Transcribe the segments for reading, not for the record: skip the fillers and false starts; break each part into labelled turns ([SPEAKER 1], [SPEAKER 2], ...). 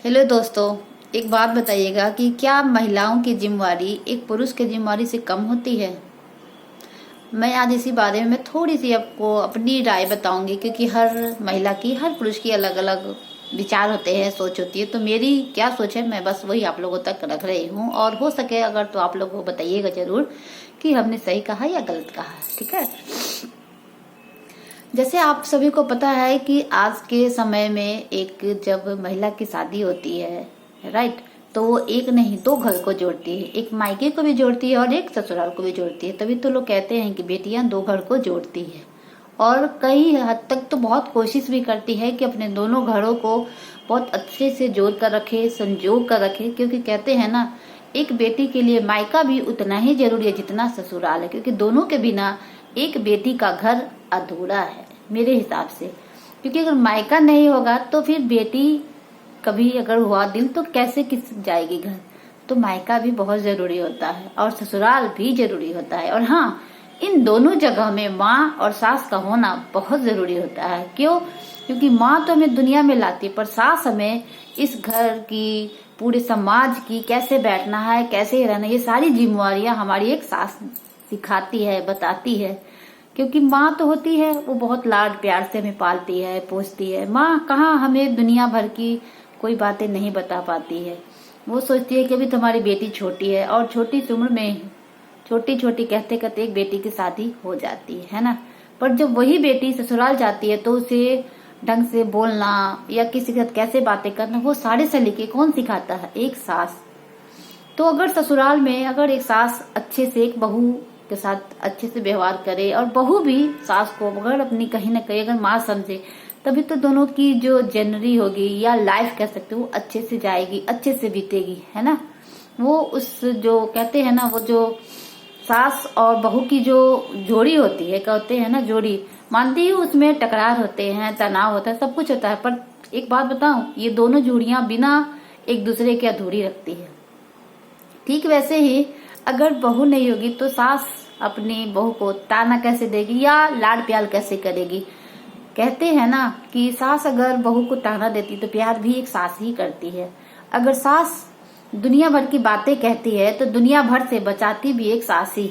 [SPEAKER 1] Hello दोस्तों। एक बात बताइएगा कि क्या महिलाओं की जिम्मेवारी एक पुरुष की जिम्मेवारी से कम होती है। मैं आज इसी बारे में थोड़ी सी आपको अपनी राय बताऊंगी, क्योंकि हर महिला की हर पुरुष की अलग अलग विचार होते हैं, सोच होती है। तो मेरी क्या सोच है मैं बस वही आप लोगों तक रख रही हूँ, और हो सके अगर तो आप लोगों को बताइएगा जरूर कि हमने सही कहा या गलत कहा। ठीक है। जैसे आप सभी को पता है कि आज के समय में एक जब महिला की शादी होती है, राइट, तो वो एक नहीं दो घर को जोड़ती है। एक मायके को भी जोड़ती है और एक ससुराल को भी जोड़ती है। तभी तो लोग कहते हैं कि बेटियां दो घर को जोड़ती है, और कई हद तक तो बहुत कोशिश भी करती है कि अपने दोनों घरों को बहुत अच्छे से जोड़ कर रखे, संजो कर रखे। क्योंकि कहते हैं ना, एक बेटी के लिए मायका भी उतना ही जरूरी है जितना ससुराल है, क्योंकि दोनों के बिना एक बेटी का घर अधूरा है मेरे हिसाब से। क्योंकि अगर मायका नहीं होगा तो फिर बेटी कभी अगर हुआ दिल तो कैसे किस जाएगी घर। तो मायका भी बहुत जरूरी होता है और ससुराल भी जरूरी होता है। और हाँ, इन दोनों जगह में माँ और सास का होना बहुत जरूरी होता है। क्यों? क्योंकि माँ तो हमें दुनिया में लाती है, पर सास हमें इस घर की, पूरे समाज की कैसे बैठना है, कैसे रहना, ये सारी जिम्मेवारियां हमारी एक सास सिखाती है, बताती है। क्योंकि माँ तो होती है, वो बहुत लाड प्यार से हमें पालती है, पोसती है। माँ कहाँ हमें दुनिया भर की कोई बातें नहीं बता पाती है। वो सोचती है कि अभी तुम्हारी बेटी छोटी है, और छोटी सी उम्र में छोटी छोटी कहते कहते एक बेटी की शादी हो जाती है ना। पर जब वही बेटी ससुराल जाती है तो उसे ढंग से बोलना या किसी के साथ कैसे बातें करना, वो सारे सलीके कौन सिखाता है? एक सास। तो अगर ससुराल में अगर एक सास अच्छे से एक बहू के साथ अच्छे से व्यवहार करे, और बहू भी सास को अगर अपनी कहीं ना कहीं अगर माँ समझे, तभी तो दोनों की जो जनरी होगी या लाइफ कह सकते हो वो अच्छे से जाएगी, अच्छे से बीतेगी, है ना। वो उस जो कहते हैं ना, वो जो सास और बहू की जो जोड़ी होती है, कहते हैं ना जोड़ी, मानती हूँ उसमें टकरार होते हैं, तनाव होता है, सब कुछ होता है। पर एक बात बताऊं, ये दोनों जोड़ियां बिना एक दूसरे के अधूरी रखती है। ठीक वैसे ही अगर बहू नहीं होगी तो सास अपनी बहू को ताना कैसे देगी या लाड प्यार कैसे करेगी। कहते हैं ना कि सास अगर बहू को ताना देती तो प्यार भी एक सास ही करती है। अगर सास दुनिया भर की बातें कहती है तो दुनिया भर से बचाती भी एक सास ही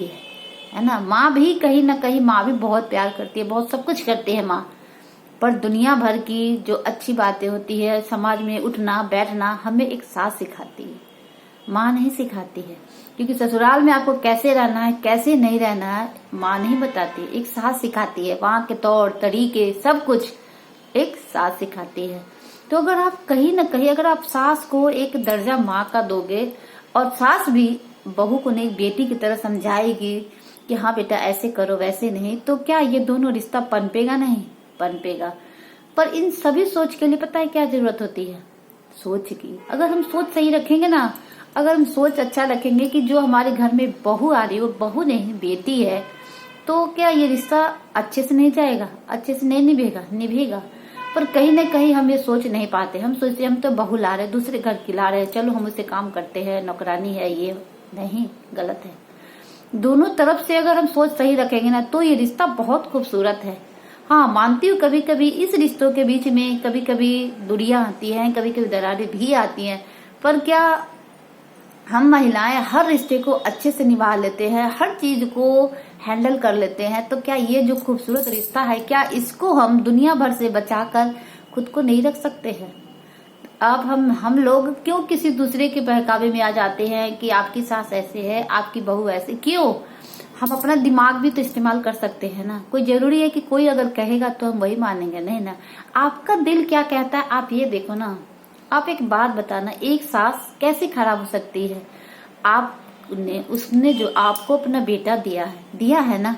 [SPEAKER 1] है ना। माँ भी कहीं ना कहीं, माँ भी बहुत प्यार करती है, बहुत सब कुछ करती है माँ। पर दुनिया भर की जो अच्छी बातें होती है, समाज में उठना बैठना, हमें एक सास सिखाती है, माँ नहीं सिखाती है। क्योंकि ससुराल में आपको कैसे रहना है, कैसे नहीं रहना है, माँ नहीं बताती, एक सास सिखाती है। वहाँ के तौर तरीके सब कुछ एक सास सिखाती है। तो अगर आप कहीं ना कहीं अगर आप सास को एक दर्जा माँ का दोगे, और सास भी बहू को नहीं बेटी की तरह समझाएगी कि हाँ बेटा ऐसे करो वैसे नहीं, तो क्या ये दोनों रिश्ता पनपेगा? नहीं पनपेगा। पर इन सभी सोच के लिए पता है क्या जरूरत होती है? सोच की। अगर हम सोच सही रखेंगे ना, अगर हम सोच अच्छा रखेंगे कि जो हमारे घर में बहू आ रही है वो बहू नहीं बेटी है, तो क्या ये रिश्ता अच्छे से नहीं जाएगा? अच्छे से नहीं निभेगा? निभेगा। पर कहीं ना कहीं हम ये सोच नहीं पाते। हम सोचते हम तो बहू ला रहे, दूसरे घर की ला रहे, चलो हम उससे काम करते हैं, नौकरानी है ये। नहीं, गलत है। दोनों तरफ से अगर हम सोच सही रखेंगे ना तो ये रिश्ता बहुत खूबसूरत है। हाँ, मानती हूँ कभी कभी इस रिश्तों के बीच में कभी कभी दूरियां आती हैं, कभी कभी दरारें भी आती हैं। पर क्या हम महिलाएं हर रिश्ते को अच्छे से निभा लेते हैं, हर चीज को हैंडल कर लेते हैं? तो क्या ये जो खूबसूरत रिश्ता है, क्या इसको हम दुनिया भर से बचाकर खुद को नहीं रख सकते हैं? अब हम लोग क्यों किसी दूसरे के बहकावे में आ जाते हैं कि आपकी सास ऐसे है, आपकी बहू ऐसे? क्यों? हम अपना दिमाग भी तो इस्तेमाल कर सकते हैं ना। कोई जरूरी है कि कोई अगर कहेगा तो हम वही मानेंगे? नहीं ना। आपका दिल क्या कहता है आप ये देखो ना। आप एक बात बताना, एक सास कैसे खराब हो सकती है? आपने उसने जो आपको अपना बेटा दिया है ना,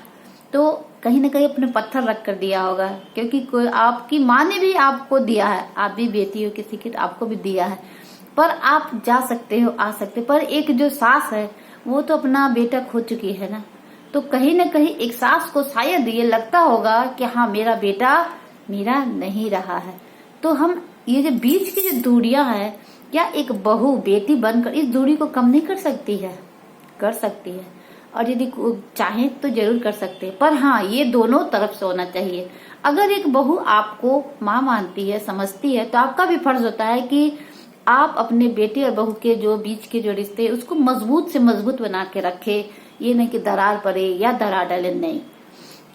[SPEAKER 1] तो कहीं ना कहीं अपने पत्थर रख कर दिया होगा। क्योंकि कोई आपकी माँ ने भी आपको दिया है, आप भी बेटी हो किसी की, तो आपको भी दिया है। पर आप जा सकते हो, आ सकते, पर एक जो सास है वो तो अपना बेटा खो चुकी है ना। तो कहीं ना कहीं एक सास को शायद ये लगता होगा कि हाँ मेरा बेटा मेरा नहीं रहा है। तो हम ये जो बीच की जो दूरियां है, क्या एक बहू बेटी बनकर इस दूरी को कम नहीं कर सकती है? कर सकती है, और यदि चाहे तो जरूर कर सकते हैं। पर हाँ, ये दोनों तरफ से होना चाहिए। अगर एक बहू आपको माँ मानती है, समझती है, तो आपका भी फर्ज होता है कि आप अपने बेटे और बहू के जो बीच के जो रिश्ते उसको मजबूत से मजबूत बना के रखे। ये नहीं कि दरार पड़े या दरार डाले, नहीं।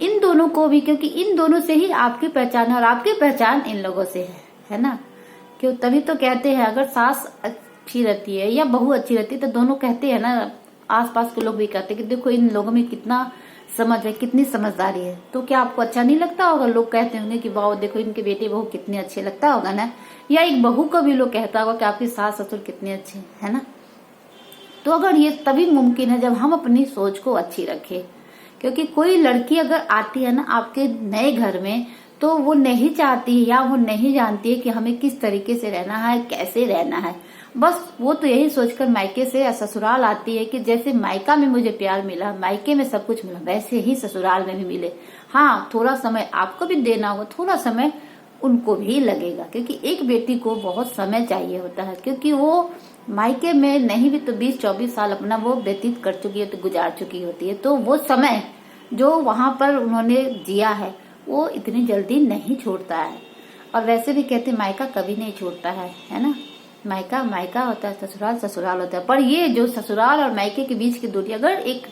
[SPEAKER 1] इन दोनों को भी, क्योंकि इन दोनों से ही आपकी पहचान है और आपकी पहचान इन लोगों से है ना। क्यों, तभी तो कहते हैं अगर सास अच्छी रहती है या बहू अच्छी रहती है तो दोनों कहते हैं ना, आसपास के लोग भी कहते हैं कि देखो इन लोगों में कितना समझ है, कितनी समझदारी है। तो क्या आपको अच्छा नहीं लगता होगा? लोग कहते होंगे कि वाह देखो इनके बेटे बहू कितने अच्छे, लगता होगा ना। या एक बहू को भी लोग कहता होगा कि आपकी सास ससुर कितने अच्छे, है ना। तो अगर ये तभी मुमकिन है जब हम अपनी सोच को अच्छी रखें। क्योंकि कोई लड़की अगर आती है ना आपके नए घर में, तो वो नहीं चाहती या वो नहीं जानती है कि हमें किस तरीके से रहना है, कैसे रहना है। बस वो तो यही सोचकर मायके से या ससुराल आती है कि जैसे मायका में मुझे प्यार मिला, मायके में सब कुछ मिला, वैसे ही ससुराल में भी मिले। हाँ, थोड़ा समय आपको भी देना होगा, थोड़ा समय उनको भी लगेगा, क्योंकि एक बेटी को बहुत समय चाहिए होता है। क्योंकि वो मायके में नहीं भी तो 20-24 साल अपना वो व्यतीत कर चुकी है, तो गुजार चुकी होती है। तो वो समय जो वहां पर उन्होंने जिया है वो इतनी जल्दी नहीं छोड़ता है। और वैसे भी कहते मायका कभी नहीं छोड़ता है ना। मायका मायका होता है, ससुराल ससुराल होता है। पर ये जो ससुराल और मायके के बीच की दूरी अगर एक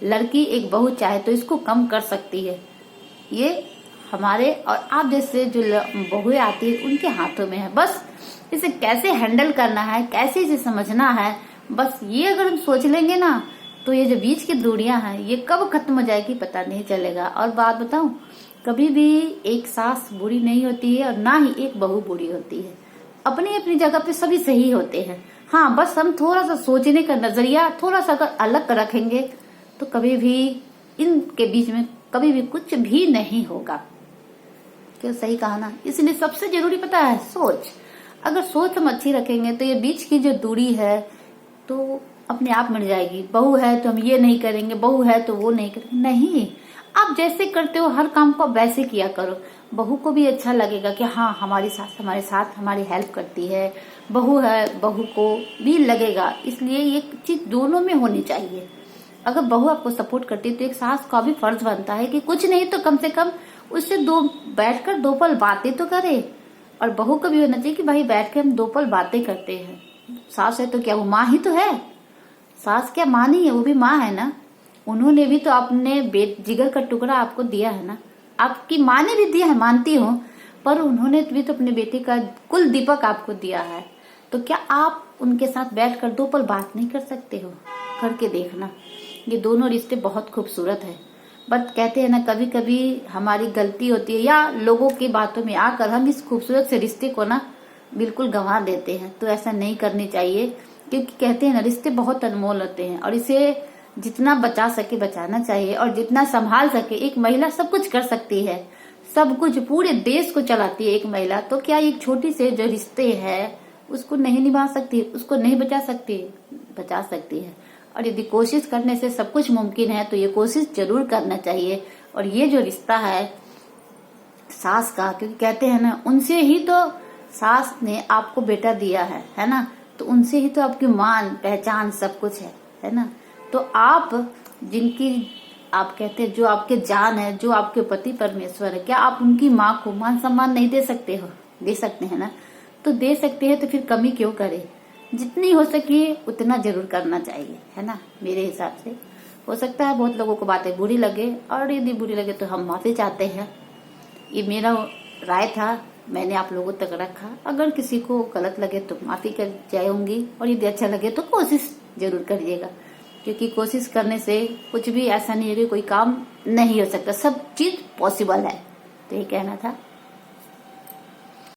[SPEAKER 1] लड़की एक बहू चाहे तो इसको कम कर सकती है। ये हमारे और आप जैसे जो बहुएं आती है उनके हाथों में है। बस इसे कैसे हैंडल करना है, कैसे इसे समझना है, बस ये अगर हम सोच लेंगे ना तो ये जो बीच की दूरियां हैं ये कब खत्म हो जाएगी पता नहीं चलेगा। और बात बताऊं, कभी भी एक सास बुरी नहीं होती है और ना ही एक बहू बुरी होती है। अपनी अपनी जगह पे सभी सही होते हैं। हाँ, बस हम थोड़ा सा सोचने का नजरिया थोड़ा सा अगर अलग रखेंगे तो कभी भी इनके बीच में कभी भी कुछ भी नहीं होगा। क्यों, सही कहा ना। इसलिए सबसे जरूरी पता है सोच। अगर सोच हम अच्छी रखेंगे तो ये बीच की जो दूरी है तो अपने आप मिट जाएगी। बहू है तो हम ये नहीं करेंगे, बहू है तो वो नहीं करेंगे, नहीं। आप जैसे करते हो हर काम को वैसे किया करो। बहू को भी अच्छा लगेगा कि हाँ हमारी सास हमारे साथ हमारी हेल्प करती है, बहू है, बहू को भी लगेगा। इसलिए ये चीज दोनों में होनी चाहिए। अगर बहू आपको सपोर्ट करती है तो एक सास का भी फर्ज बनता है कि कुछ नहीं तो कम से कम उससे बैठकर दो पल बातें तो करे। और बहू को भी होना चाहिए कि भाई बैठ के हम दो पल बातें करते हैं। सास है तो क्या वो माँ ही तो है? सास क्या माँ नहीं है, वो भी माँ है ना। उन्होंने भी तो अपने जिगर का टुकड़ा आपको दिया है ना। आपकी माँ ने भी दिया है, मानती हूँ, पर उन्होंने भी तो अपने बेटे का कुल दीपक आपको दिया है। तो क्या आप उनके साथ बैठकर दो पल बात नहीं कर सकते हो? करके देखना। ये दोनों रिश्ते बहुत खूबसूरत है। बट कहते हैं ना कभी कभी हमारी गलती होती है या लोगों की बातों में आकर हम इस खूबसूरत से रिश्ते को ना बिल्कुल गंवा देते हैं। तो ऐसा नहीं करनी चाहिए, क्योंकि कहते हैं ना रिश्ते बहुत अनमोल होते हैं और इसे जितना बचा सके बचाना चाहिए। और जितना संभाल सके, एक महिला सब कुछ कर सकती है, सब कुछ, पूरे देश को चलाती है एक महिला। तो क्या एक छोटी से जो रिश्ते है उसको नहीं निभा सकती, उसको नहीं बचा सकती? बचा सकती है। और यदि कोशिश करने से सब कुछ मुमकिन है तो ये कोशिश जरूर करना चाहिए। और ये जो रिश्ता है सास का, क्योंकि कहते हैं ना उनसे ही तो सास ने आपको बेटा दिया है ना। तो उनसे ही तो आपकी मान पहचान सब कुछ है ना। तो आप जिनकी आप कहते हैं जो आपके जान है, जो आपके पति परमेश्वर है, क्या आप उनकी माँ को मान सम्मान नहीं दे सकते हो? दे सकते हैं ना। तो दे सकते हैं तो फिर कमी क्यों करें? जितनी हो सके उतना जरूर करना चाहिए, है ना। मेरे हिसाब से हो सकता है बहुत लोगों को बातें बुरी लगे, और यदि बुरी लगे तो हम माफी चाहते हैं। ये मेरा राय था, मैंने आप लोगों तक रखा। अगर किसी को गलत लगे तो माफी कर जाऊंगी, और यदि अच्छा लगे तो कोशिश जरूर करिएगा। क्योंकि कोशिश करने से कुछ भी ऐसा नहीं है कि कोई काम नहीं हो सकता, सब चीज पॉसिबल है। तो ये कहना था।